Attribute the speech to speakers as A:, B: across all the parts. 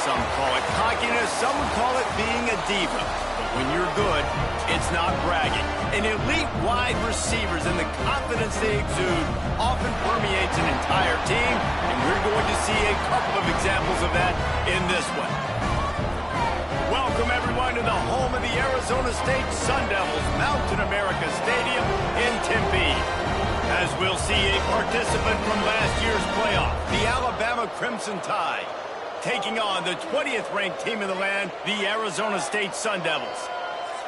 A: some call it cockiness, some would call it being a diva. But when you're good, it's not bragging. An elite wide receivers and the confidence they exude often permeates an entire team, and we're going to see a couple of examples of that in this one. Welcome, everyone, to the home of the Arizona State Sun Devils, Mountain America Stadium in Tempe. As we'll see a participant from last year's playoff, the Alabama Crimson Tide, taking on the 20th ranked team in the land, the Arizona State Sun Devils.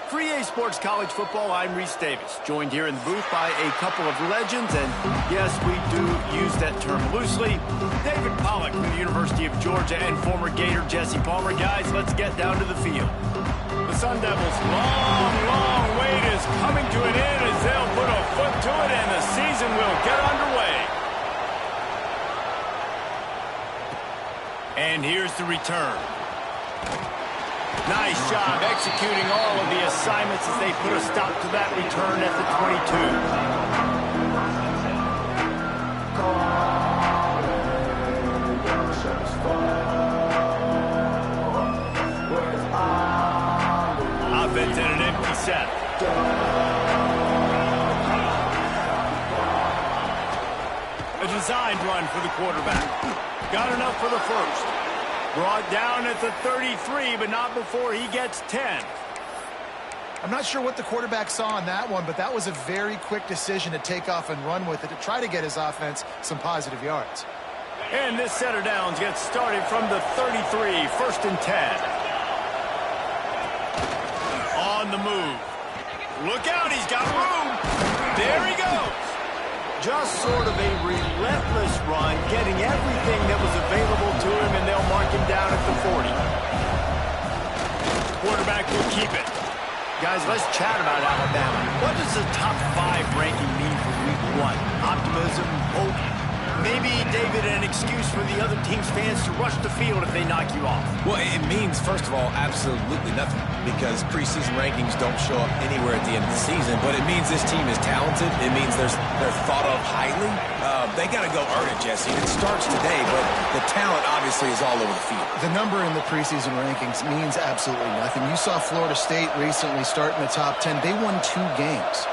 A: For EA Sports College Football, I'm Reese Davis, joined here in the booth by a couple of legends, and yes, we do use that term loosely. David Pollack from the University of Georgia and former Gator Jesse Palmer. Guys, let's get down to the field. The Sun Devils' long wait is coming to an end as they'll put a foot to it, and the season will get underway. And here's the return. Nice job executing all of the assignments as they put a stop to that return at the 22. Offense in an empty set. A designed run for the quarterback. Got enough for the first. Brought down at the 33, but not before he gets 10.
B: I'm not sure what the quarterback saw on that one, but that was a very quick decision to take off and run with it to try to get his offense some positive yards.
A: And this set of downs gets started from the 33, first and 10. On the move. Look out, he's got room. There he goes. Just sort of a relentless run, getting everything that was available to him, and they'll mark him down at the 40. Quarterback will keep it. Guys, let's chat about Alabama. What does the top 5 ranking mean for week 1? Optimism, hope, maybe, David, an excuse for the other team's fans to rush the field if they knock you off?
C: Well, it means, first of all, absolutely nothing, because preseason rankings don't show up anywhere at the end of the season, but it means this team is talented. It means they're thought of highly. They got to go earn it, Jesse. It starts today, but the talent obviously is all over the field.
B: The number in the preseason rankings means absolutely nothing. You saw Florida State recently start in the top 10. They won 2 games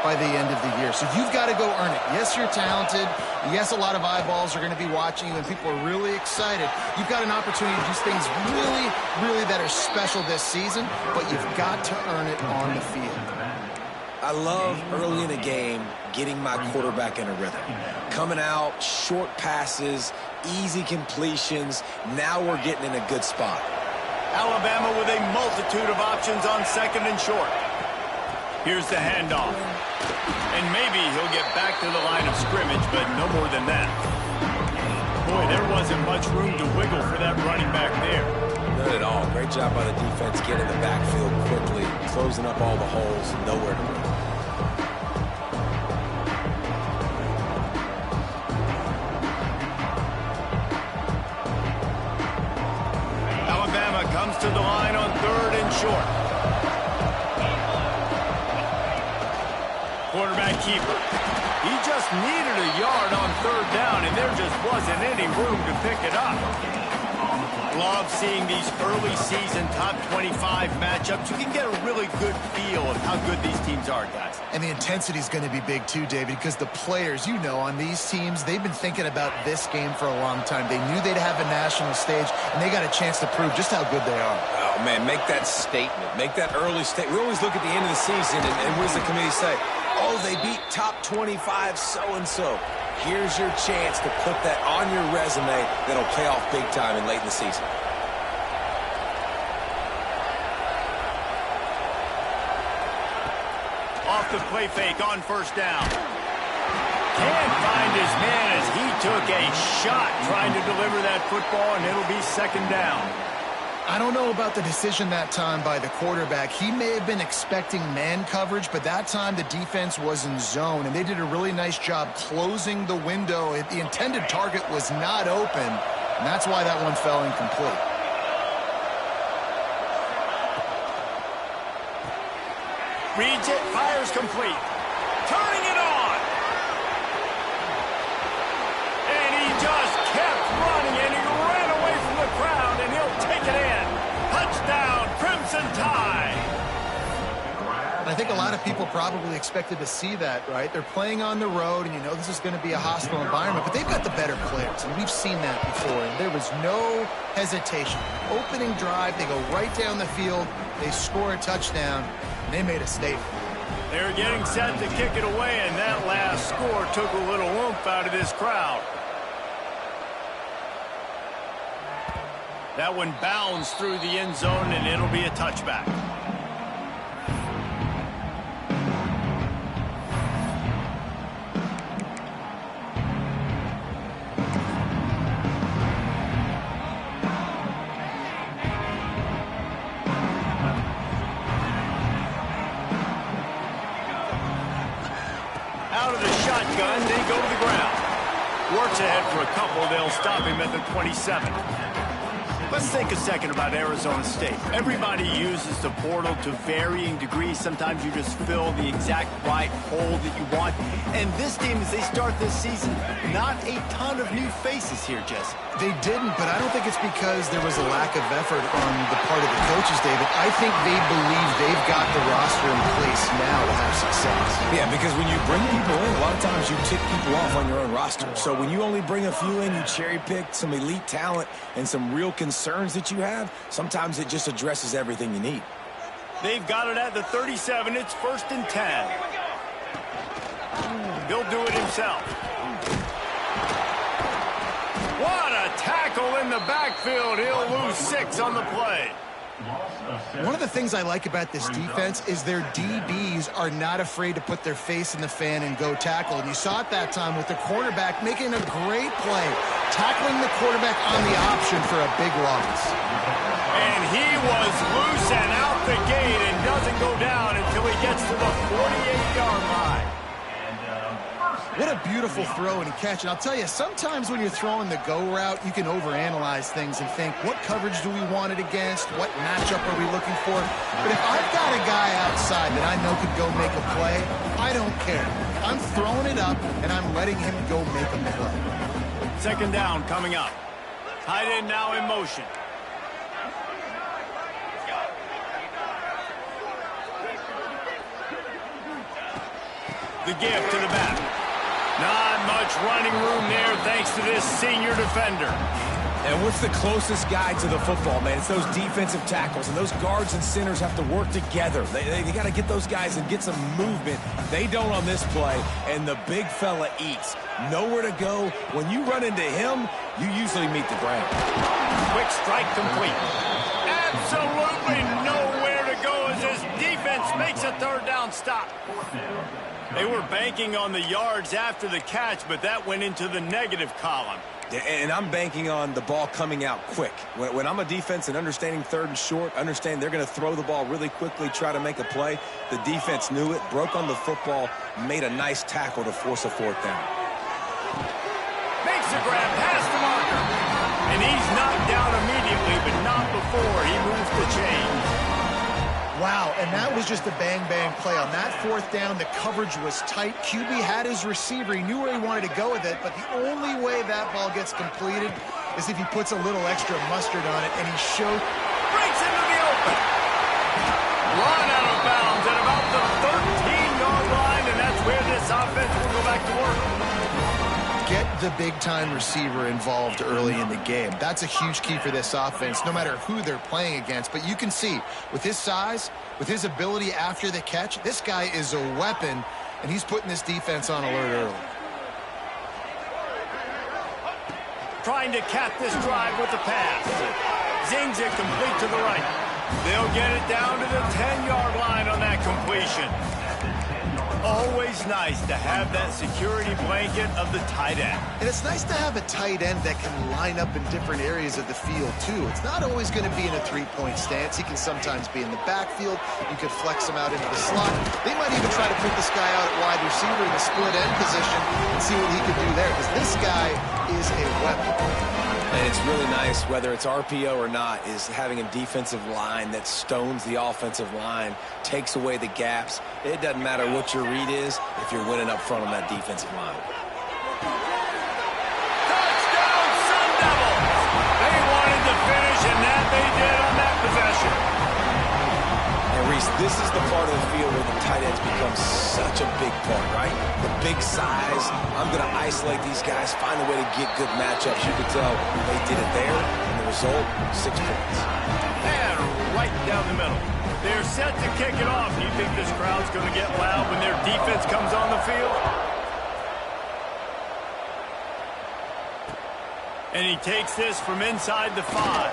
B: by the end of the year. So you've got to go earn it. Yes, you're talented. Yes, a lot of eyeballs are going to be watching you, and people are really excited. You've got an opportunity to do things really that are special this season, but you've got to earn it on the field.
C: I love early in a game getting my quarterback in a rhythm. Coming out, short passes, easy completions. Now we're getting in a good spot.
A: Alabama with a multitude of options on second and short. Here's the handoff. And maybe he'll get back to the line of scrimmage, but no more than that. Boy, there wasn't much room to wiggle for that running back there.
C: None at all. Great job by the defense getting in the backfield quickly, closing up all the holes, nowhere to run.
A: Alabama comes to the line on third and short. Quarterback keeper. He just needed a yard on third down, and there just wasn't any room to pick it up. Love seeing these early season top 25 matchups. You can get a really good feel of how good these teams are, guys.
B: And the intensity is going to be big too, David, because the players, you know, on these teams, they've been thinking about this game for a long time. They knew they'd have a national stage, and they got a chance to prove just how good they are.
C: Oh, man, make that statement. Make that early statement. We always look at the end of the season, and what does the committee say? Oh, they beat top 25 so-and-so. Here's your chance to put that on your resume that'll pay off big time and late in the season.
A: Off the play fake on first down. Can't find his man as he took a shot trying to deliver that football, and it'll be second down.
B: I don't know about the decision that time by the quarterback. He may have been expecting man coverage, but that time the defense was in zone, and they did a really nice job closing the window. The intended target was not open, and that's why that one fell incomplete.
A: Reads it, fires complete. Turning it on. And he just kept running, and he ran away from the crowd, and he'll take and tie.
B: I think a lot of people probably expected to see that, right? They're playing on the road, and you know this is going to be a hostile environment, but they've got the better players, and we've seen that before, and there was no hesitation. Opening drive, they go right down the field, they score a touchdown, and they made a statement.
A: They're getting set to kick it away, and that last score took a little oomph out of this crowd. That one bounds through the end zone, and it'll be a touchback. Out of the shotgun, they go to the ground. Works ahead for a couple. They'll stop him at the 27. Let's think a second about Arizona State. Everybody uses the portal to varying degrees. Sometimes you just fill the exact right hole that you want. And this team, as they start this season, not a ton of new faces here, Jesse.
B: They didn't, but I don't think it's because there was a lack of effort on the part of the coaches, David. I think they believe they've got the roster in place now to have success.
C: Yeah, because when you bring people in, a lot of times you tick people off on your own roster. So when you only bring a few in, you cherry-pick some elite talent and some real concerns that you have, sometimes it just addresses everything you need.
A: They've got it at the 37. It's 1st and 10. He'll do it himself. What a tackle in the backfield. He'll lose 6 on the play.
B: One of the things I like about this defense is their DBs are not afraid to put their face in the fan and go tackle. And you saw it that time with the cornerback making a great play, tackling the quarterback on the option for a big loss.
A: And he was loose and out the gate and doesn't go down until he gets to the 48-yard line.
B: What a beautiful throw and catch. And I'll tell you, sometimes when you're throwing the go route, you can overanalyze things and think, what coverage do we want it against? What matchup are we looking for? But if I've got a guy outside that I know could go make a play, I don't care. I'm throwing it up, and I'm letting him go make a play.
A: 2nd down coming up. Tight end now in motion. The give to the back. Not much running room there thanks to this senior defender.
C: And what's the closest guy to the football, man? It's those defensive tackles, and those guards and centers have to work together. They got to get those guys and get some movement. They don't on this play, and the big fella eats. Nowhere to go. When you run into him, you usually meet the ground.
A: Quick strike complete. Absolutely nowhere to go as his defense makes a 3rd down stop. They were banking on the yards after the catch, but that went into the negative column.
C: And I'm banking on the ball coming out quick. When I'm a defense and understanding 3rd and short, understand they're going to throw the ball really quickly, try to make a play. The defense knew it, broke on the football, made a nice tackle to force a 4th down.
A: Makes the grab past the marker. And he's knocked down immediately, but not before he moves the chains.
B: Wow, and that was just a bang-bang play. On that 4th down, the coverage was tight. QB had his receiver. He knew where he wanted to go with it, but the only way that ball gets completed is if he puts a little extra mustard on it, and he showed...
A: Breaks into the open. Run out of bounds at about the 13-yard line, and that's where this offense will go back to work.
B: Get the big-time receiver involved early in the game. That's a huge key for this offense, no matter who they're playing against. But you can see, with his size, with his ability after the catch, this guy is a weapon, and he's putting this defense on alert early.
A: Trying to cap this drive with the pass. Zings it complete to the right. They'll get it down to the 10-yard line on that completion. Always nice to have that security blanket of the tight end.
B: And it's nice to have a tight end that can line up in different areas of the field, too. It's not always going to be in a 3-point stance. He can sometimes be in the backfield. You could flex him out into the slot. They might even try to put this guy out at wide receiver in a split end position and see what he can do there, because this guy is a weapon.
C: And it's really nice, whether it's RPO or not, is having a defensive line that stones the offensive line, takes away the gaps. It doesn't matter what your read is if you're winning up front on that defensive line.
A: Touchdown, Sun Devils! They wanted to finish, and that they did on that possession.
C: part of the field where the tight ends become such a big part, right? The big size. I'm going to isolate these guys, find a way to get good matchups. You can tell they did it there, and the result, 6 points.
A: And right down the middle. They're set to kick it off. Do you think this crowd's going to get loud when their defense comes on the field? And he takes this from inside the 5.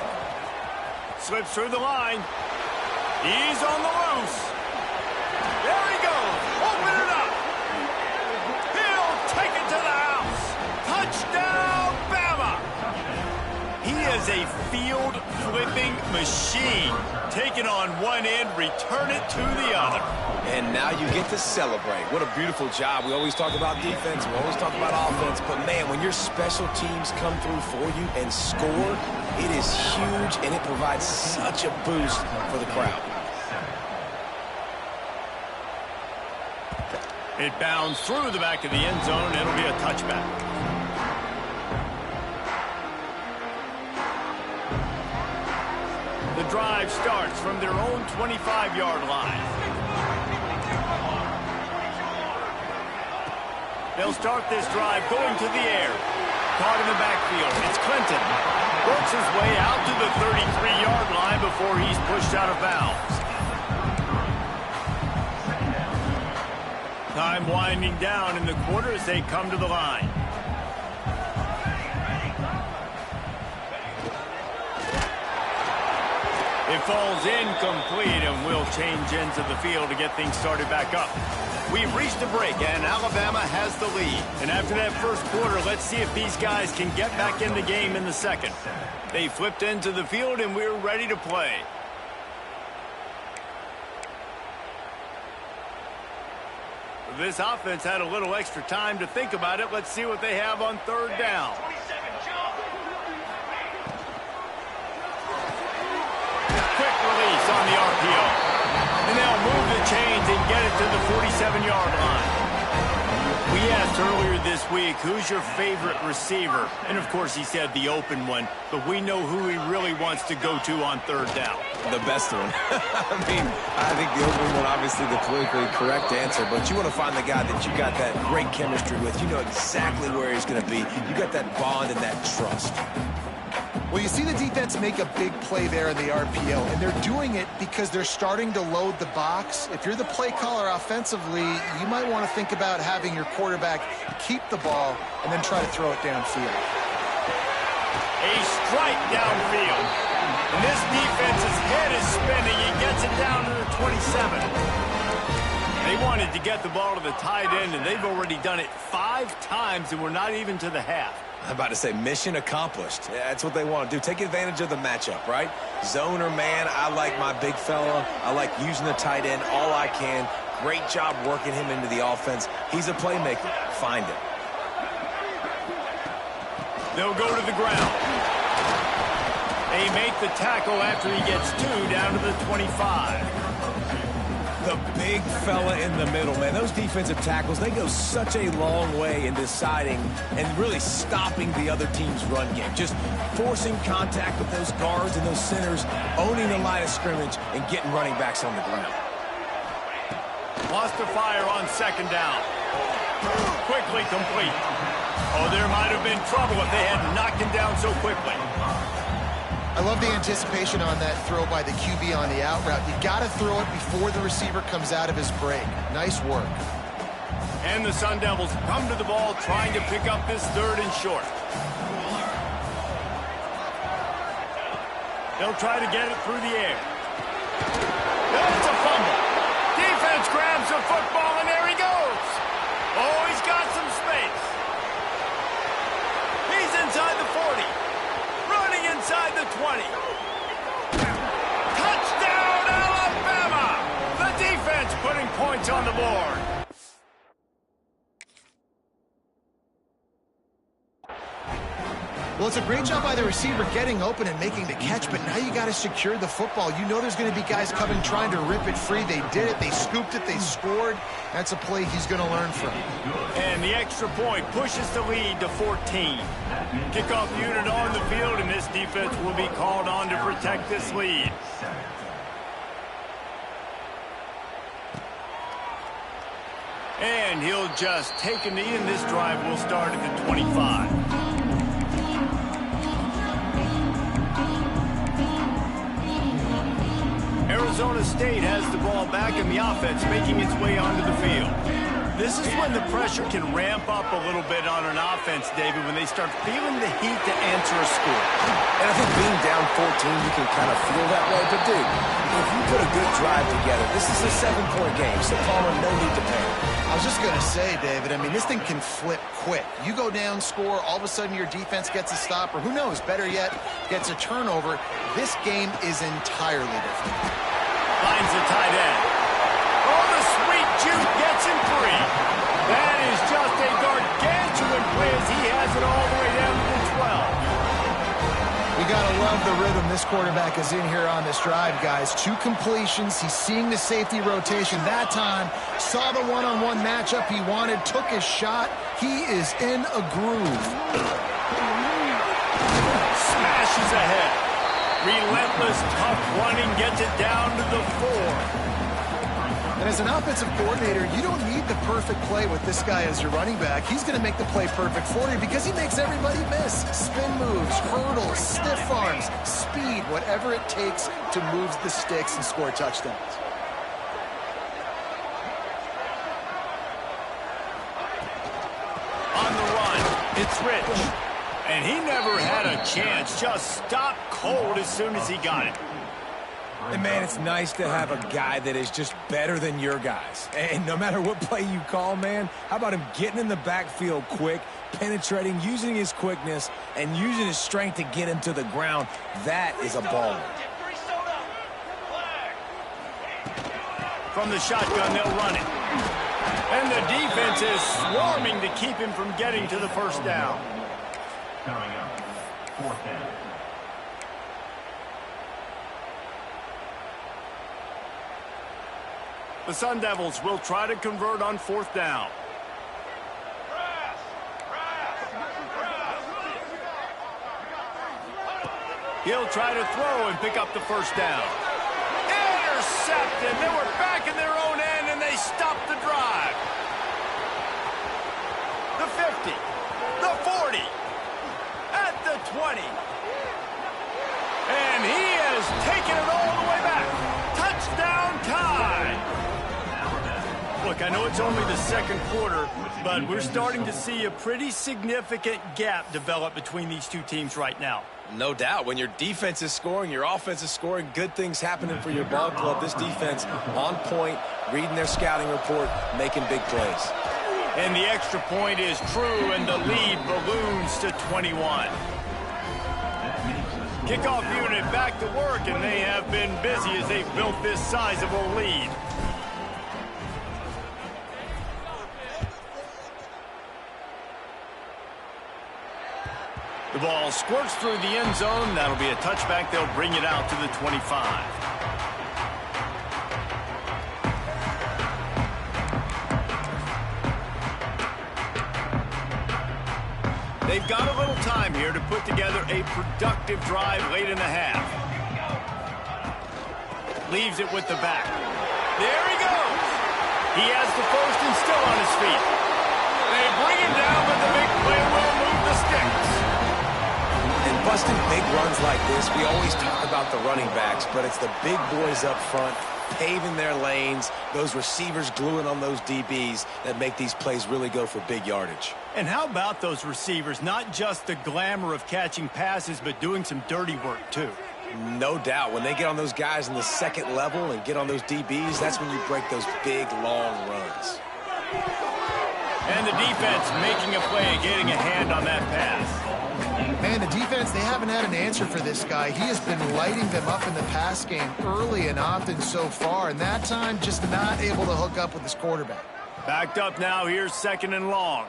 A: Slips through the line. He's on the loose. There he goes. Open it up. He'll take it to the house. Touchdown, Bama. He is a field-flipping machine. Take it on one end, return it to the other.
C: And now you get to celebrate. What a beautiful job. We always talk about defense. We always talk about offense. But, man, when your special teams come through for you and score, it is huge, and it provides such a boost for the crowd.
A: It bounds through the back of the end zone. It'll be a touchback. The drive starts from their own 25-yard line. They'll start this drive going to the air. Caught in the backfield. It's Clinton. Works his way out to the 33-yard line before he's pushed out of bounds. Time winding down in the quarter as they come to the line. It falls incomplete, and we'll change ends of the field to get things started back up. We've reached a break, and Alabama has the lead. And after that first quarter, let's see if these guys can get back in the game in the second. They flipped into the field, and we're ready to play. This offense had a little extra time to think about it. Let's see what they have on third down. Quick release on the RPO. And they'll move the chains and get it to the 47-yard line. We asked earlier this week, who's your favorite receiver? And, of course, he said the open one. But we know who he really wants to go to on third down.
C: The best one. I mean, I think the open one, obviously the politically correct answer. But you want to find the guy that you got that great chemistry with. You know exactly where he's going to be. You got that bond and that trust.
B: Well, you see the defense make a big play there in the RPO, and they're doing it because they're starting to load the box. If you're the play caller offensively, you might want to think about having your quarterback keep the ball and then try to throw it downfield.
A: A strike downfield. And this defense's head is spinning. He gets it down to the 27. They wanted to get the ball to the tight end, and they've already done it 5 times, and we're not even to the half.
C: I'm about to say mission accomplished. That's what they want to do. Take advantage of the matchup, right? Zone or man, I like my big fella. I like using the tight end all I can. Great job working him into the offense. He's a playmaker. Find him.
A: They'll go to the ground. They make the tackle after he gets 2 down to the 25.
C: The big fella in the middle, man. Those defensive tackles, they go such a long way in deciding and really stopping the other team's run game. Just forcing contact with those guards and those centers, owning the line of scrimmage, and getting running backs on the ground.
A: Lost the fire on second down. Quickly complete. Oh, there might have been trouble if they had knocked him down so quickly.
B: I love the anticipation on that throw by the QB on the out route. You got to throw it before the receiver comes out of his break. Nice work.
A: And the Sun Devils come to the ball trying to pick up this 3rd and short. They'll try to get it through the air. That's a fumble. Defense grabs the football, and there he goes. Oh, he's got some space. He's inside the 40. Running inside the 20. Touchdown, Alabama! The defense putting points on the board.
B: Well, it's a great job by the receiver getting open and making the catch, but now you got to secure the football. You know there's going to be guys coming trying to rip it free. They did it. They scooped it. They scored. That's a play he's going to learn from.
A: And the extra point pushes the lead to 14. Kickoff unit on the field, and this defense will be called on to protect this lead. And he'll just take a knee, and this drive will start at the 25. Arizona State has the ball back, and the offense making its way onto the field. This is when the pressure can ramp up a little bit on an offense, David, when they start feeling the heat to answer a score.
C: And I think being down 14, you can kind of feel that way. But, dude, if you put a good drive together, this is a 7-point game, so Palmer, no need to panic.
B: I was just going to say, David, I mean, this thing can flip quick. You go down, score, all of a sudden your defense gets a stop, or who knows, better yet, gets a turnover. This game is entirely different.
A: Finds the tight end. Oh, the sweet juke gets him free. That is just a gargantuan play as he has it all the way down to the 12.
B: We got to love the rhythm this quarterback is in here on this drive, guys. 2 completions. He's seeing the safety rotation that time. Saw the one-on-one matchup he wanted. Took his shot. He is in a groove.
A: Smashes ahead. Relentless, tough running gets it down to the 4.
B: And as an offensive coordinator, you don't need the perfect play with this guy as your running back. He's going to make the play perfect for you because he makes everybody miss. Spin moves, hurdles, stiff arms, speed, whatever it takes to move the sticks and score touchdowns.
A: On the run, it's Rich. And he never had a chance. Just stopped cold as soon as he got it.
C: And, man, it's nice to have a guy that is just better than your guys. And no matter what play you call, man, how about him getting in the backfield quick, penetrating, using his quickness, and using his strength to get him to the ground? That is a baller.
A: From the shotgun, they'll run it. And the defense is swarming to keep him from getting to the first down.
D: Coming up, 4th down.
A: The Sun Devils will try to convert on 4th down. He'll try to throw and pick up the first down. Intercepted. They were back in their own end, and they stopped the drive. The 50, the 40, at the 20. And he has taken it all the way back. Touchdown tie. Look, I know it's only the second quarter, but we're starting to see a pretty significant gap develop between these two teams right now.
C: No doubt. When your defense is scoring, your offense is scoring, good things happening for your ball club. This defense on point, reading their scouting report, making big plays.
A: And the extra point is true, and the lead balloons to 21. Kickoff unit back to work, and they have been busy as they've built this sizable lead. The ball squirts through the end zone. That'll be a touchback. They'll bring it out to the 25. They've got a little time here to put together a productive drive late in the half. Leaves it with the back. There he goes. He has the first and still on his feet. They bring him down, but the big play will move the sticks.
C: And busting big runs like this, we always talk about the running backs, but it's the big boys up front, paving their lanes, those receivers gluing on those DBs that make these plays really go for big yardage.
A: And how about those receivers? Not just the glamour of catching passes, but doing some dirty work, too.
C: No doubt. When they get on those guys in the second level and get on those DBs, that's when you break those big, long runs.
A: And the defense making a play and getting a hand on that pass.
B: Man, the defense, they haven't had an answer for this guy. He has been lighting them up in the pass game early and often so far, and that time just not able to hook up with his quarterback.
A: Backed up now, here's 2nd and long.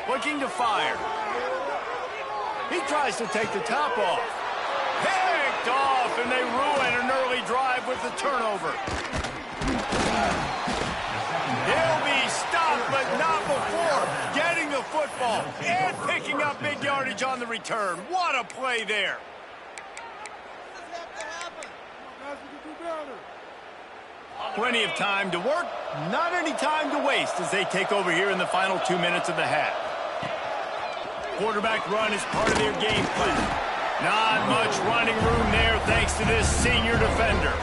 A: Looking to fire. He tries to take the top off. Picked off, and they ruin an early drive with the turnover. He'll be stopped, but not before getting the football and picking up big yardage on the return. What a play there. Plenty of time to work, not any time to waste as they take over here in the final 2 minutes of the half. Quarterback run is part of their game plan. Not much running room there thanks to this senior defender.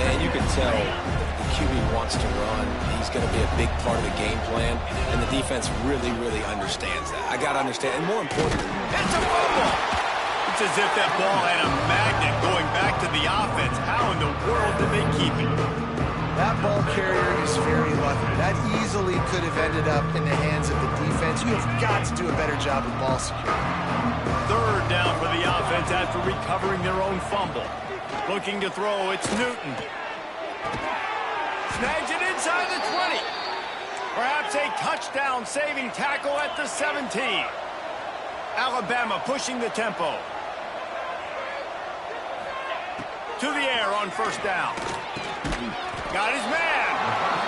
C: And you can tell the QB wants to run. He's going to be a big part of the game plan, and the defense really, really understands that. I got to understand, and more importantly,
A: it's a fumble. It's as if that ball had a magnet going back to the offense. How in the world did they keep it?
B: That ball carrier is very lucky. That easily could have ended up in the hands of the defense. You have got to do a better job with ball security.
A: Third down for the offense after recovering their own fumble. Looking to throw, it's Newton. Snags it inside the 20. Perhaps a touchdown-saving tackle at the 17. Alabama pushing the tempo. To the air on first down. Got his man.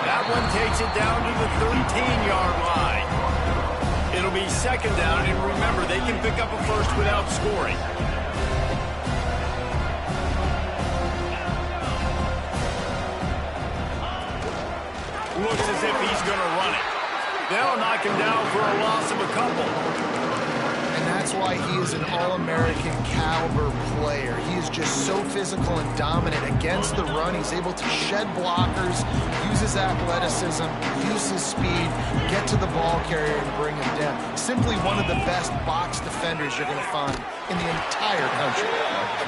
A: That one takes it down to the 13-yard line. It'll be second down, and remember, they can pick up a first without scoring. Looks as if he's going to run it. They'll knock him down for a loss of a couple.
B: And that's why he is an All-American caliber player. He is just so physical and dominant against the run. He's able to shed blockers, use his athleticism, use his speed, get to the ball carrier and bring him down. Simply one of the best box defenders you're going to find in the entire country.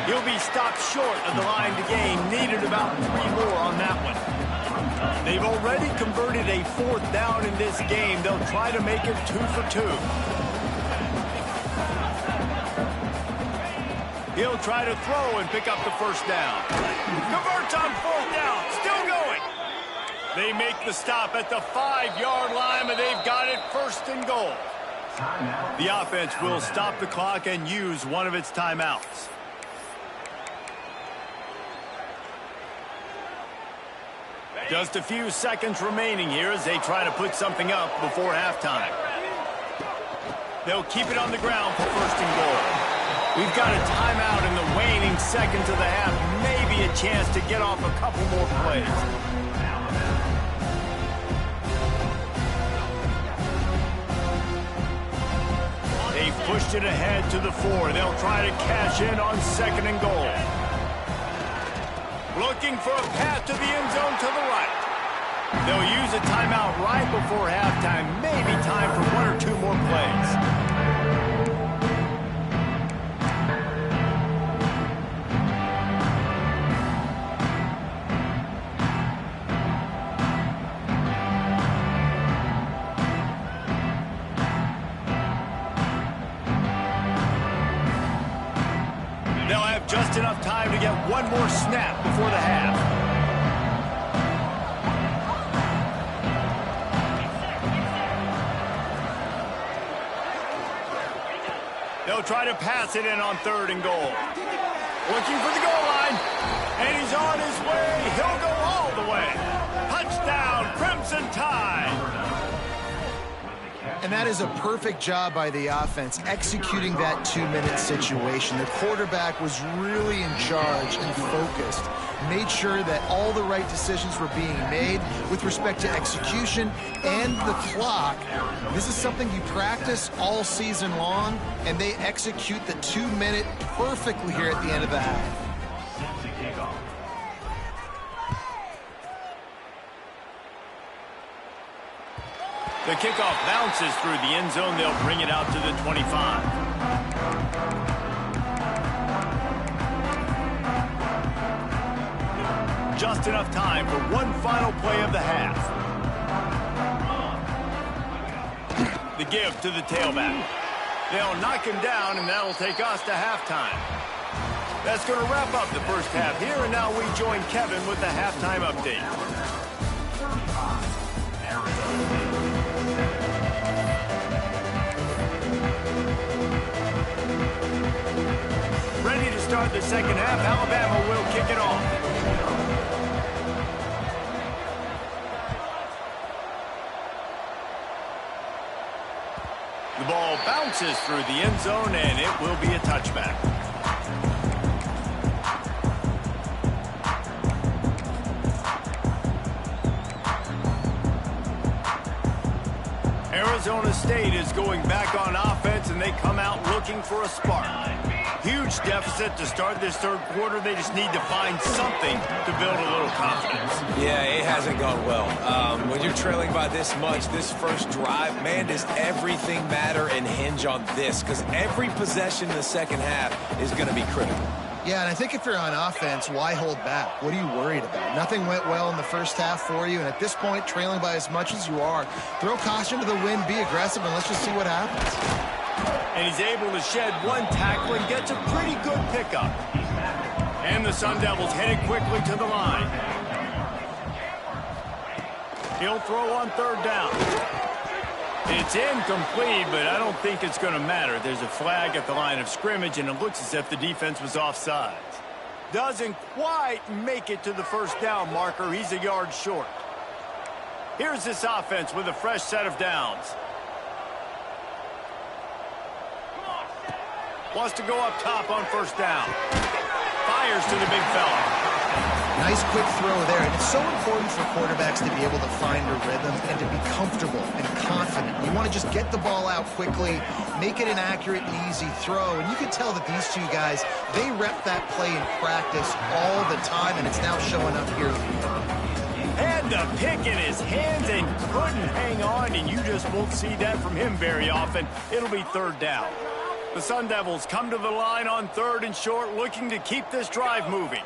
A: He'll be stopped short of the line to gain. Needed about 3 more on that one. They've already converted a 4th down in this game. They'll try to make it 2 for 2. He'll try to throw and pick up the first down. Converts on 4th down. Still going. They make the stop at the 5-yard line, but they've got it 1st and goal. The offense will stop the clock and use one of its timeouts. Just a few seconds remaining here as they try to put something up before halftime. They'll keep it on the ground for 1st and goal. We've got a timeout in the waning seconds of the half. Maybe a chance to get off a couple more plays. They've pushed it ahead to the 4. They'll try to cash in on 2nd and goal. Looking for a path to the end zone to the right. They'll use a timeout right before halftime. Maybe time for 1 or 2 more plays. Just enough time to get 1 more snap before the half. They'll try to pass it in on 3rd and goal. Looking for the goal line. And he's on his way. He'll go all the way. Touchdown, Crimson Tide.
B: And that is a perfect job by the offense, executing that 2-minute situation. The quarterback was really in charge and focused, made sure that all the right decisions were being made with respect to execution and the clock. This is something you practice all season long, and they execute the 2-minute perfectly here at the end of the half.
A: The kickoff bounces through the end zone. They'll bring it out to the 25. Just enough time for one final play of the half. The give to the tailback. They'll knock him down, and that'll take us to halftime. That's going to wrap up the first half here, and now we join Kevin with the halftime update. Ready to start the second half. Alabama will kick it off. The ball bounces through the end zone, and it will be a touchback. Arizona State is going back on offense, and they come out looking for a spark. Huge deficit to start this third quarter. They just need to find something to build a little confidence.
C: Yeah, it hasn't gone well. When you're trailing by this much, this first drive, man, does everything matter and hinge on this? Because every possession in the second half is going to be critical.
B: Yeah, and I think if you're on offense, why hold back? What are you worried about? Nothing went well in the first half for you, and at this point, trailing by as much as you are, throw caution to the wind, be aggressive, and let's just see what happens.
A: And he's able to shed one tackle and gets a pretty good pickup. And the Sun Devils headed quickly to the line. He'll throw on third down. It's incomplete, but I don't think it's going to matter. There's a flag at the line of scrimmage, and it looks as if the defense was offside. Doesn't quite make it to the first down marker. He's a yard short. Here's this offense with a fresh set of downs. Wants to go up top on first down. Fires to the big fella.
B: Nice quick throw there, and it's so important for quarterbacks to be able to find a rhythm and to be comfortable and confident. You want to just get the ball out quickly, make it an accurate and easy throw, and you can tell that these two guys, they rep that play in practice all the time, and it's now showing up here.
A: Had the pick in his hands and couldn't hang on, and you just won't see that from him very often. It'll be third down. The Sun Devils come to the line on third and short, looking to keep this drive moving.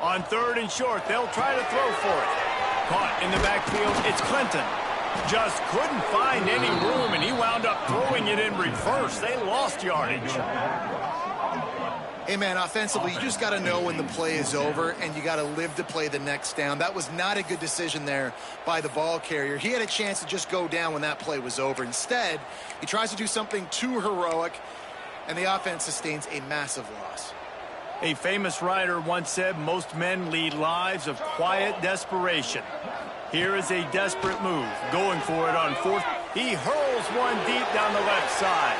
A: On third and short, they'll try to throw for it. Caught in the backfield, it's Clinton. Just couldn't find any room, and he wound up throwing it in reverse. They lost yardage.
B: Hey, man, offensively, you just got to know when the play is over, and you got to live to play the next down. That was not a good decision there by the ball carrier. He had a chance to just go down when that play was over. Instead, he tries to do something too heroic, and the offense sustains a massive loss.
A: A famous writer once said, most men lead lives of quiet desperation. Here is a desperate move, going for it on fourth. He hurls one deep down the left side.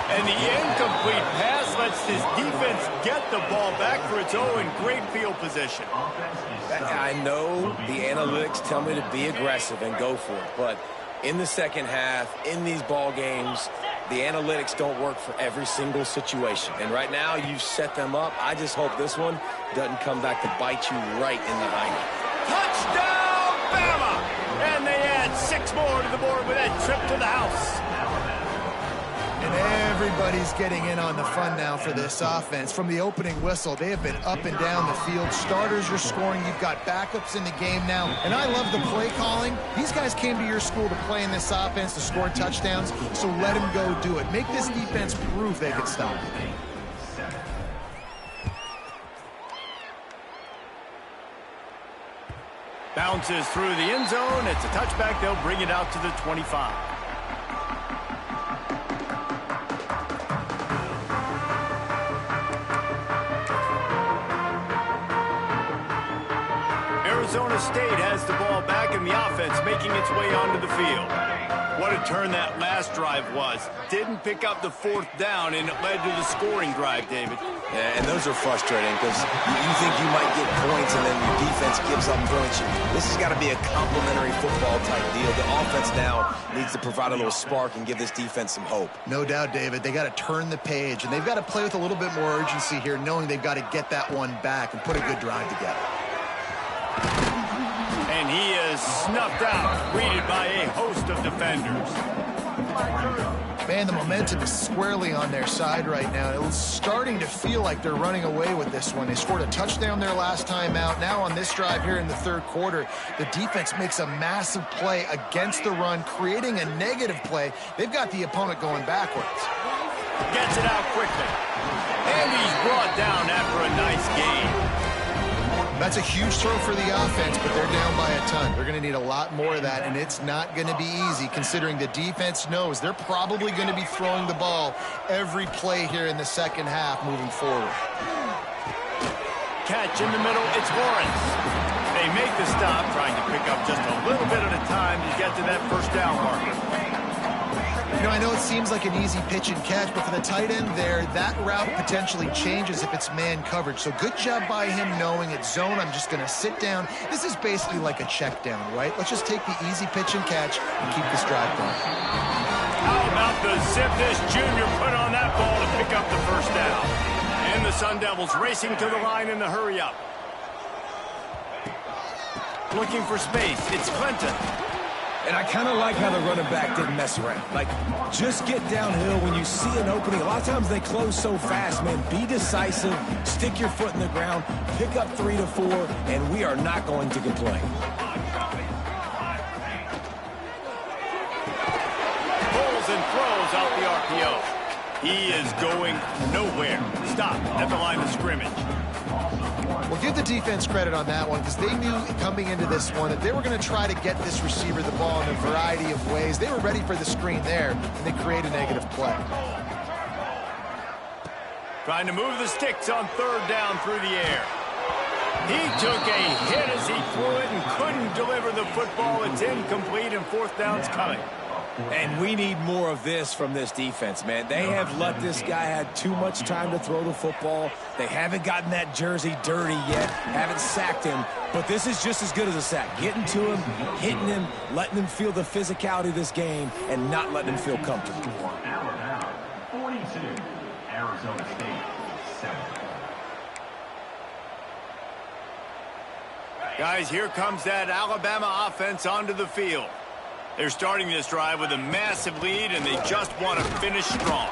A: And the incomplete pass lets this defense get the ball back for its own great field position.
C: I know the analytics tell me to be aggressive and go for it, but in the second half, in these ball games, the analytics don't work for every single situation. And right now, you've set them up. I just hope this one doesn't come back to bite you right in the hind.
A: Touchdown, Bama! And they add 6 more to the board with that trip to the house.
B: And everybody's getting in on the fun now for this offense. From the opening whistle, they have been up and down the field. Starters are scoring. You've got backups in the game now. And I love the play calling. These guys came to your school to play in this offense to score touchdowns, so let them go do it. Make this defense prove they can stop it.
A: Bounces through the end zone. It's a touchback. They'll bring it out to the 25. Arizona State has the ball back in the offense, making its way onto the field. What a turn that last drive was. Didn't pick up the fourth down, and it led to the scoring drive, David.
C: Yeah, and those are frustrating because you think you might get points and then your defense gives up points. This has got to be a complementary football type deal. The offense now needs to provide a little spark and give this defense some hope.
B: No doubt, David. They got to turn the page, and they've got to play with a little bit more urgency here, knowing they've got to get that one back and put a good drive together.
A: And he is snuffed out, greeted by a host of defenders.
B: Man, the momentum is squarely on their side right now. It's starting to feel like they're running away with this one. They scored a touchdown their last time out. Now on this drive here in the third quarter, the defense makes a massive play against the run, creating a negative play. They've got the opponent going backwards.
A: Gets it out quickly. And he's brought down after a nice gain.
B: That's a huge throw for the offense, but they're down by a ton. They're going to need a lot more of that, and it's not going to be easy considering the defense knows they're probably going to be throwing the ball every play here in the second half moving forward.
A: Catch in the middle, it's Lawrence. They make the stop, trying to pick up just a little bit at a time to get to that first down marker.
B: You know, I know it seems like an easy pitch and catch, but for the tight end there, that route potentially changes if it's man coverage. So good job by him knowing it's zone. I'm just going to sit down. This is basically like a check down, right? Let's just take the easy pitch and catch and keep this drive going.
A: How about the zip this junior put on that ball to pick up the first down? And the Sun Devils racing to the line in the hurry-up. Looking for space. It's Clinton.
C: And I kind of like how the running back didn't mess around. Like, just get downhill when you see an opening. A lot of times they close so fast, man. Be decisive, stick your foot in the ground, pick up 3 to 4, and we are not going to complain.
A: Pulls and throws out the RPO. He is going nowhere. Stop at the line of scrimmage.
B: Well, give the defense credit on that one because they knew coming into this one that they were going to try to get this receiver the ball in a variety of ways. They were ready for the screen there, and they create a negative play.
A: Trying to move the sticks on third down through the air. He took a hit as he threw it and couldn't deliver the football. It's incomplete, and fourth down's coming.
C: And we need more of this from this defense, man. They have let this guy have too much time to throw the football. They haven't gotten that jersey dirty yet, haven't sacked him. But this is just as good as a sack. Getting to him, hitting him, letting him feel the physicality of this game, and not letting him feel comfortable.
D: 42, Arizona State, 7.
A: Guys, here comes that Alabama offense onto the field. They're starting this drive with a massive lead, and they just want to finish strong.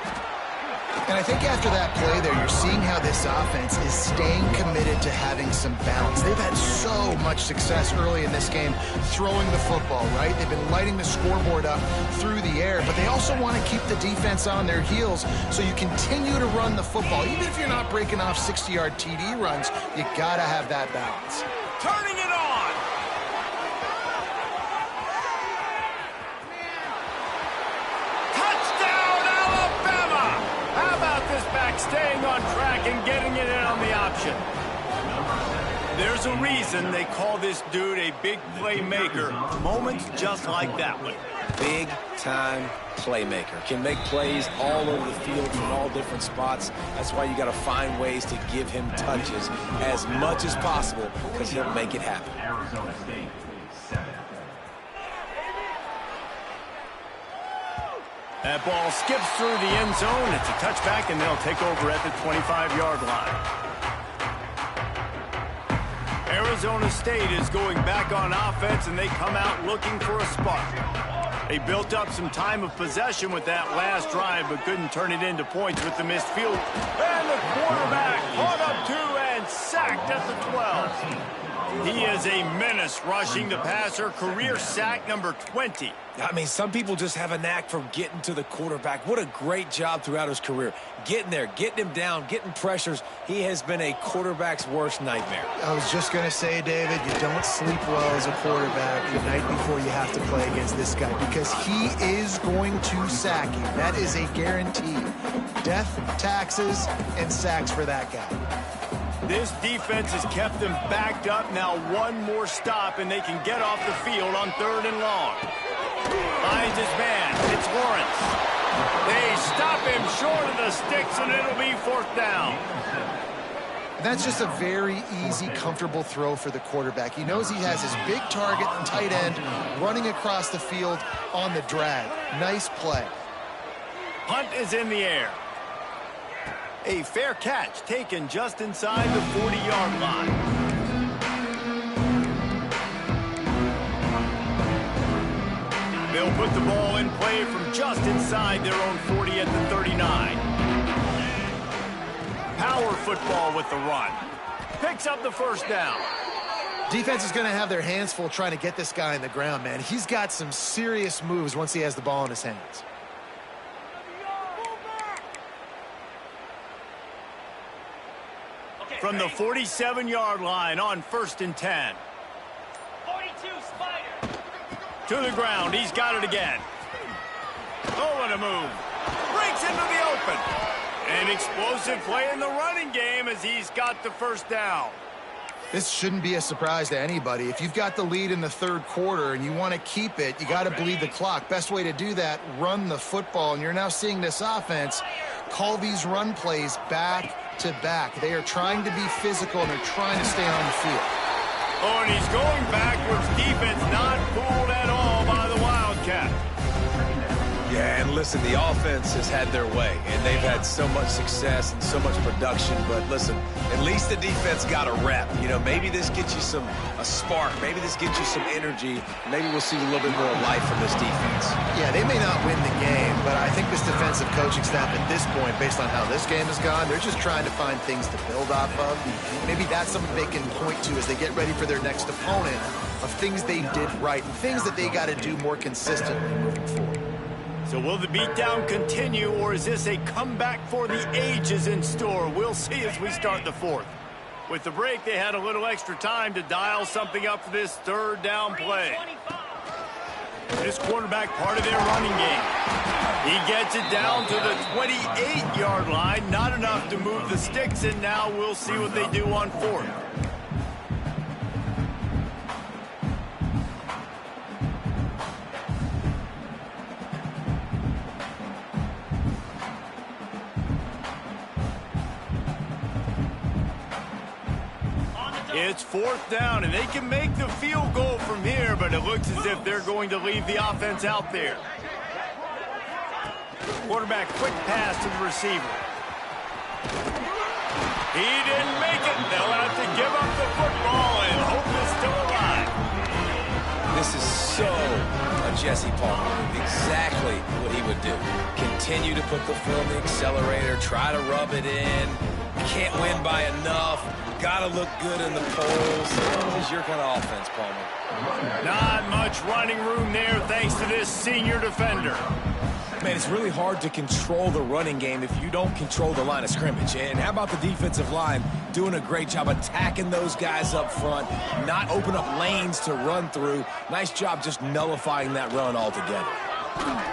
B: And I think after that play there, you're seeing how this offense is staying committed to having some balance. They've had so much success early in this game throwing the football, right? They've been lighting the scoreboard up through the air, but they also want to keep the defense on their heels so you continue to run the football. Even if you're not breaking off 60-yard TD runs, you got to have that balance.
A: Turning it on! Staying on track and getting it in on the option. There's a reason they call this dude a big playmaker. Moments just like that one.
C: Big-time playmaker. Can make plays all over the field from all different spots. That's why you got to find ways to give him touches as much as possible because he'll make it happen.
D: Arizona State, 7.
A: That ball skips through the end zone. It's a touchback, and they'll take over at the 25-yard line. Arizona State is going back on offense, and they come out looking for a spark. They built up some time of possession with that last drive, but couldn't turn it into points with the missed field. And the quarterback caught up to and sacked at the 12. He is a menace rushing the passer. Career sack number 20.
C: I mean, some people just have a knack for getting to the quarterback. What a great job throughout his career. Getting there, getting him down, getting pressures. He has been a quarterback's worst nightmare.
B: I was just going to say, David, you don't sleep well as a quarterback the night before you have to play against this guy because he is going to sack you. That is a guarantee. Death, taxes, and sacks for that guy.
A: This defense has kept them backed up. Now one more stop, and they can get off the field on third and long. Finds his man. It's Lawrence. They stop him short of the sticks, and it'll be fourth down.
B: That's just a very easy, comfortable throw for the quarterback. He knows he has his big target, tight end, running across the field on the drag. Nice play.
A: Punt is in the air. A fair catch taken just inside the 40-yard line. They'll put the ball in play from just inside their own 40 at the 39. Power football with the run. Picks up the first down.
B: Defense is going to have their hands full trying to get this guy in the ground, man. He's got some serious moves once he has the ball in his hands.
A: From the 47-yard line on 1st and 10.
E: 42, Spider.
A: To the ground. He's got it again. Oh, what a move. Breaks into the open. An explosive play in the running game as he's got the first down.
B: This shouldn't be a surprise to anybody. If you've got the lead in the third quarter and you want to keep it, you got to bleed the clock. Best way to do that, run the football. And you're now seeing this offense call these run plays back to back. They are trying to be physical, and they're trying to stay on the field.
A: Oh, and he's going backwards. Defense not fooled at all by the Wildcat.
C: Yeah, and listen, the offense has had their way, and they've had so much success and so much production. But listen, at least the defense got a rep. You know, maybe this gets you a spark. Maybe this gets you some energy. Maybe we'll see a little bit more life from this defense.
B: Yeah, they may not win the game, but I think this defensive coaching staff at this point, based on how this game has gone, they're just trying to find things to build off of. Maybe that's something they can point to as they get ready for their next opponent, of things they did right and things that they got to do more consistently moving forward.
A: So will the beatdown continue, or is this a comeback for the ages in store? We'll see as we start the fourth. With the break, they had a little extra time to dial something up for this third down play. This quarterback part of their running game. He gets it down to the 28-yard line. Not enough to move the sticks, and now we'll see what they do on fourth. It's fourth down, and they can make the field goal from here, but it looks as if they're going to leave the offense out there. Quarterback quick pass to the receiver. He didn't make it. They'll have to give up the football, and hope is still alive.
C: This is so a Jesse Palmer move. Exactly what he would do. Continue to put the foot on the accelerator, try to rub it in. Can't win by enough. Got to look good in the polls. This is your kind of offense, Palmer.
A: Not much running room there thanks to this senior defender.
C: Man, it's really hard to control the running game if you don't control the line of scrimmage. And how about the defensive line doing a great job attacking those guys up front, not open up lanes to run through. Nice job just nullifying that run altogether.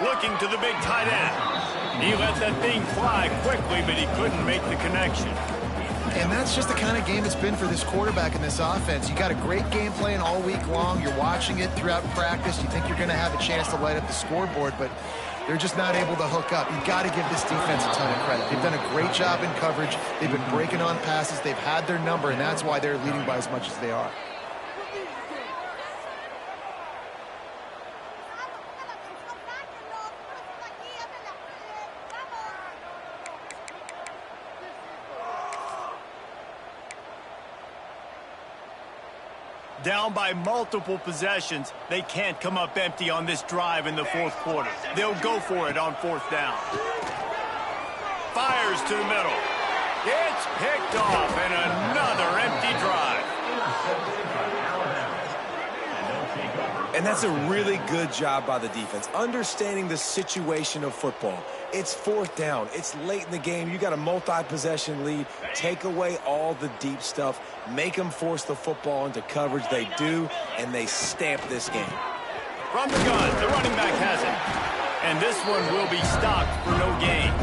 A: Looking to the big tight end. He let that thing fly quickly, but he couldn't make the connection.
B: And that's just the kind of game it's been for this quarterback and this offense. You got a great game plan all week long. You're watching it throughout practice. You think you're going to have a chance to light up the scoreboard, but they're just not able to hook up. You've got to give this defense a ton of credit. They've done a great job in coverage. They've been breaking on passes. They've had their number, and that's why they're leading by as much as they are.
A: Down by multiple possessions, they can't come up empty on this drive in the fourth quarter. They'll go for it on fourth down. Fires to the middle. It's picked off, and another empty drive.
C: And that's a really good job by the defense, understanding the situation of football. It's fourth down. It's late in the game. You got a multi-possession lead. Take away all the deep stuff. Make them force the football into coverage. They do, and they stamp this game.
A: From the gun, the running back has it. And this one will be stopped for no gain.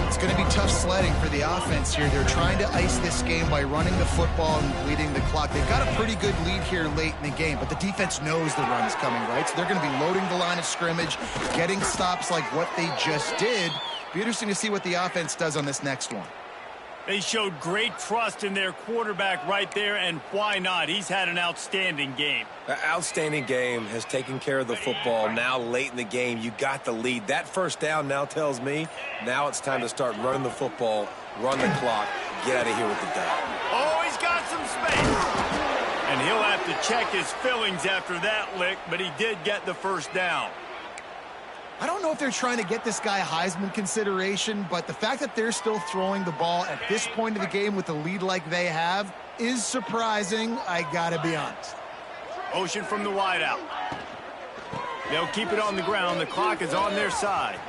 B: It's going to be tough sledding for the offense here. They're trying to ice this game by running the football and bleeding the clock. They've got a pretty good lead here late in the game, but the defense knows the run's coming, right? So they're going to be loading the line of scrimmage, getting stops like what they just did. Be interesting to see what the offense does on this next one.
A: They showed great trust in their quarterback right there, and why not? He's had an outstanding game.
C: An outstanding game, has taken care of the football. Now late in the game, you got the lead. That first down now tells me now it's time to start running the football, run the clock, get out of here with the dub.
A: Oh, he's got some space. And he'll have to check his fillings after that lick, but he did get the first down.
B: I don't know if they're trying to get this guy Heisman consideration, but the fact that they're still throwing the ball at this point of the game with a lead like they have is surprising, I gotta be honest.
A: Motion from the wideout. They'll keep it on the ground. The clock is on their side.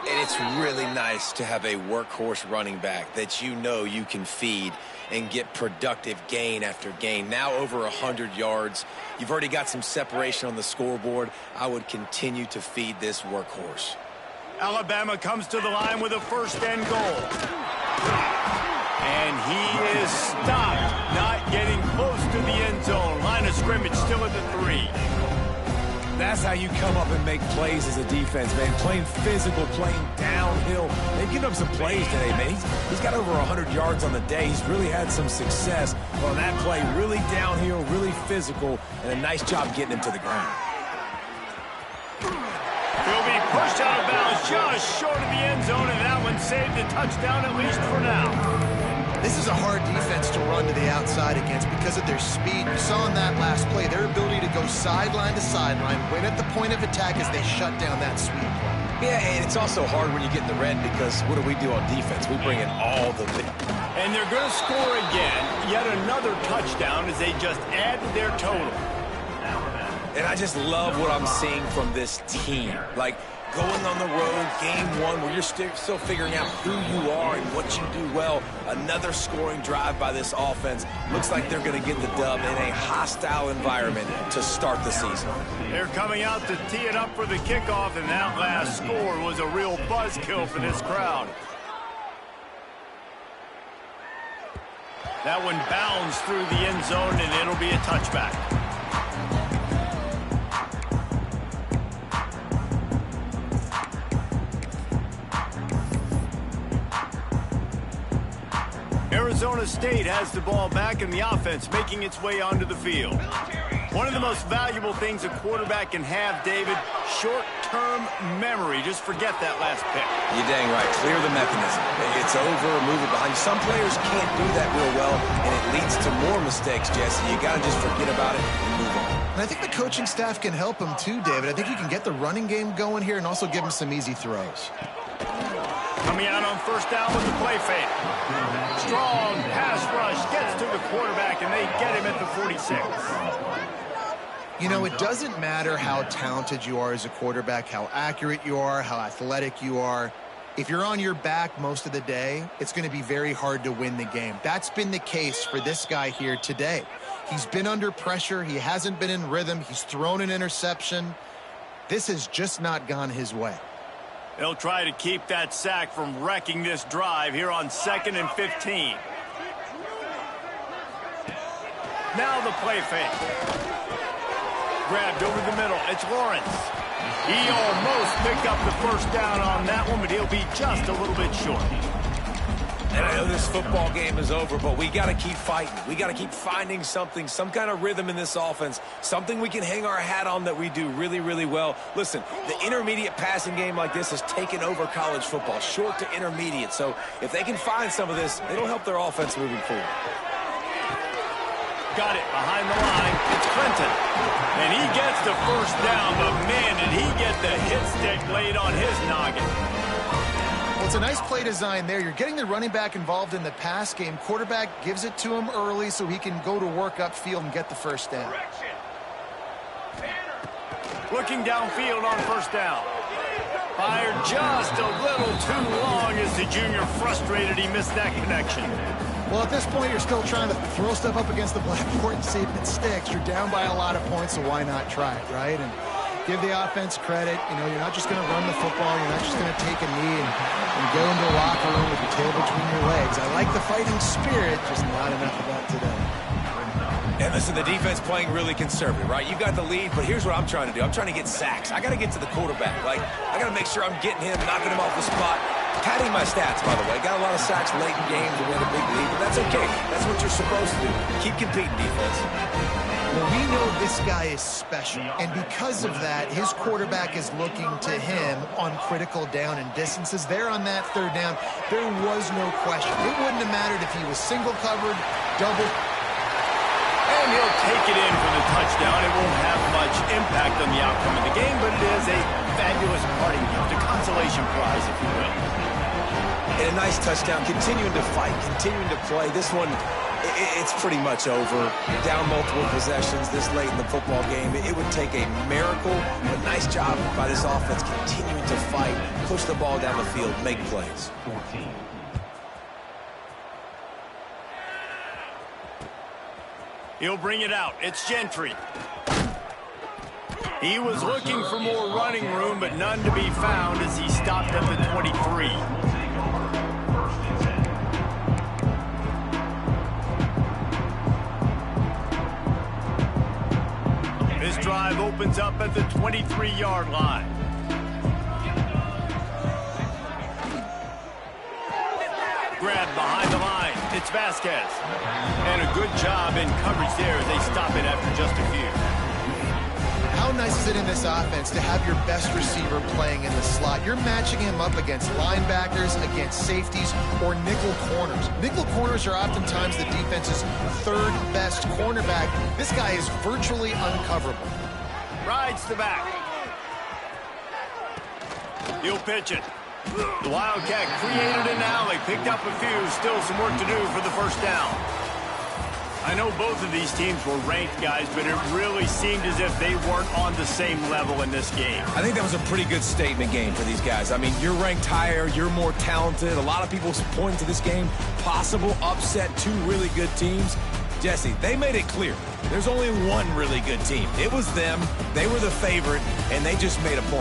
C: And it's really nice to have a workhorse running back that you know you can feed and get productive gain after gain. Now over 100 yards. You've already got some separation on the scoreboard. I would continue to feed this workhorse.
A: Alabama comes to the line with a first and goal. And he is stopped, not getting close to the end zone. Line of scrimmage still at the 3.
C: That's how you come up and make plays as a defense, man. Playing physical, playing downhill. They've given up some plays today, man. He's got over 100 yards on the day. He's really had some success on that play. Really downhill, really physical, and a nice job getting him to the ground.
A: He'll be pushed out of bounds just short of the end zone, and that one saved a touchdown at least for now.
B: This is a hard defense to run to the outside against because of their speed. You saw in that last play, their ability to go sideline to sideline, win at the point of attack as they shut down that sweep play.
C: Yeah, and it's also hard when you get in the red because what do we do on defense? We bring in all the...
A: And they're going to score again. Yet another touchdown as they just add to their total.
C: And I just love what I'm seeing from this team. Like, going on the road, game one, where you're still figuring out who you are and what you do well. Another scoring drive by this offense. Looks like they're going to get the dub in a hostile environment to start the season.
A: They're coming out to tee it up for the kickoff, and that last score was a real buzzkill for this crowd. That one bounds through the end zone, and it'll be a touchback. Arizona State has the ball back in the offense, making its way onto the field. One of the most valuable things a quarterback can have, David, short-term memory. Just forget that last pick.
C: You're dang right. Clear the mechanism. It's over, move it behind you. Some players can't do that real well, and it leads to more mistakes, Jesse. You got to just forget about it and move on.
B: And I think the coaching staff can help him too, David. I think you can get the running game going here and also give him some easy throws.
A: Coming out on first down with the play fake. Strong pass rush gets to the quarterback, and they get him at the 46.
B: You know, it doesn't matter how talented you are as a quarterback, how accurate you are, how athletic you are. If you're on your back most of the day, it's going to be very hard to win the game. That's been the case for this guy here today. He's been under pressure. He hasn't been in rhythm. He's thrown an interception. This has just not gone his way.
A: They'll try to keep that sack from wrecking this drive here on 2nd and 15. Now the play fake. Grabbed over the middle. It's Lawrence. He almost picked up the first down on that one, but he'll be just a little bit short.
C: And I know this football game is over, but we got to keep fighting. We got to keep finding something, some kind of rhythm in this offense, something we can hang our hat on that we do really, really well. Listen, the intermediate passing game like this has taken over college football, short to intermediate. So if they can find some of this, it'll help their offense moving forward.
A: Got it behind the line. It's Clinton. And he gets the first down, but man, did he get the hit stick laid on his noggin.
B: Well, it's a nice play design there. You're getting the running back involved in the pass game. Quarterback gives it to him early so he can go to work upfield and get the first down.
A: Looking downfield on first down. Fired just a little too long as the junior frustrated he missed that connection.
B: Well, at this point, you're still trying to throw stuff up against the blackboard and see if it sticks. You're down by a lot of points, so why not try it, right? And give the offense credit. You know, you're not just going to run the football. You're not just going to take a knee and go into the locker room with your tail between your legs. I like the fighting spirit, just not enough of that today.
C: And listen, the defense playing really conservative, right? You got the lead, but here's what I'm trying to do. I'm trying to get sacks. I got to get to the quarterback. Like, I got to make sure I'm getting him, knocking him off the spot. Padding my stats, by the way. Got a lot of sacks late in games and we had a big lead, but that's okay. That's what you're supposed to do. Keep competing, defense.
B: Well, we know this guy is special, and because of that, his quarterback is looking to him on critical down and distances. There on that third down, there was no question. It wouldn't have mattered if he was single covered, double.
A: And he'll take it in for the touchdown. It won't have much impact on the outcome of the game, but it is a fabulous parting gift, a consolation prize, if you will.
C: And a nice touchdown, continuing to fight, continuing to play. This one, it's pretty much over. Down multiple possessions this late in the football game. It would take a miracle, but nice job by this offense continuing to fight, push the ball down the field, make plays.
D: 14.
A: He'll bring it out. It's Gentry. He was looking for more running room, but none to be found as he stopped at the 23. drive opens up at the 23-yard line. Grab behind the line. It's Vasquez. And a good job in coverage there as they stop it after just a few.
B: How nice is it in this offense to have your best receiver playing in the slot? You're matching him up against linebackers, against safeties, or nickel corners. Nickel corners are oftentimes the defense's third best cornerback. This guy is virtually uncoverable.
A: Rides the back. He'll pitch it. The Wildcat created an alley, picked up a few, still some work to do for the first down. I know both of these teams were ranked, guys, but it really seemed as if they weren't on the same level in this game.
C: I think that was a pretty good statement game for these guys. I mean, you're ranked higher, you're more talented. A lot of people point to this game, possible upset, two really good teams. Jesse, they made it clear. There's only one really good team. It was them. They were the favorite, and they just made a point.